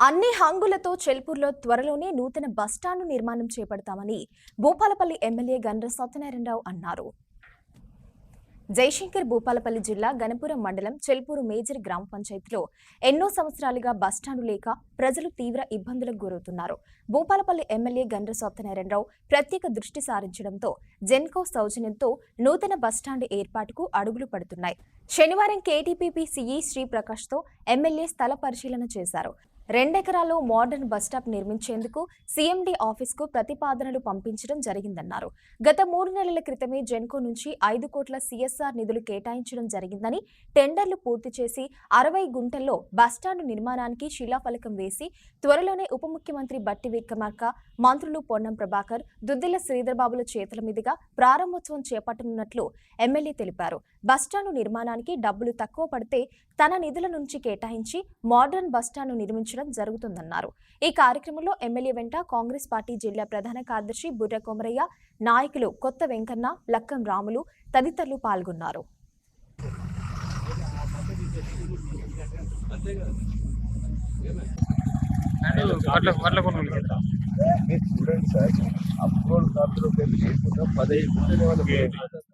అన్ని హంగులతో చెల్పూర్లో త్వరలోనే నూతన బస్టాండ్ నిర్మాణం చేపడతామని భూపాలపల్లి ఎమ్మెల్యే గండ్ర సత్యనారాయణరావు అన్నారు. జయశంకర్ భూపాలపల్లి జిల్లా గణపురం మండలం చెల్పూరు మేజర్ గ్రామ పంచాయతీలో ఎన్నో సంవత్సరాలుగా బస్టాండు లేక ప్రజలు తీవ్ర ఇబ్బందులకు గురవుతున్నారు. భూపాలపల్లి ఎమ్మెల్యే గండ్ర సత్యనారాయణరావు ప్రత్యేక దృష్టి సారించడంతో జెన్కో సౌజన్యంతో నూతన బస్టాండ్ ఏర్పాటుకు అడుగులు పడుతున్నాయి. శనివారం కేటీపీపీ సీఈ శ్రీప్రకాష్తో ఎమ్మెల్యే స్థల పరిశీలన చేశారు. 2 ఎకరాల్లో మోడర్న్ బస్టాప్ నిర్మించేందుకు సీఎండీ ఆఫీస్కు ప్రతిపాదనలు పంపించడం జరిగిందన్నారు. గత 3 నెలల క్రితమే జెన్కో నుంచి 5 కోట్ల సీఎస్ఆర్ నిధులు కేటాయించడం జరిగిందని, టెండర్లు పూర్తి చేసి 60 గుంటల్లో బస్టాండ్ నిర్మాణానికి శిలాఫలకం వేసి త్వరలోనే ఉప ముఖ్యమంత్రి బట్టి విక్రమార్క, మంత్రులు పొన్నం ప్రభాకర్, దుద్దిళ్ల శ్రీధర్బాబుల చేతుల మీదుగా ప్రారంభోత్సవం చేపట్టనున్నట్లు ఎమ్మెల్యే తెలిపారు. బస్టాండ్ నిర్మాణానికి డబ్బులు తక్కువ పడితే తన నిధుల నుంచి కేటాయించి మోడర్న్ బస్టాండ్ నిర్మించడం జరుగుతుందన్నారు. ఈ కార్యక్రమంలో ఎమ్మెల్యే వెంట కాంగ్రెస్ పార్టీ జిల్లా ప్రధాన కార్యదర్శి బుర్ర కొమరయ్య, నాయకులు కొత్త వెంకన్న, లక్కం రాములు తదితరులు పాల్గొన్నారు. Students sir approved card 15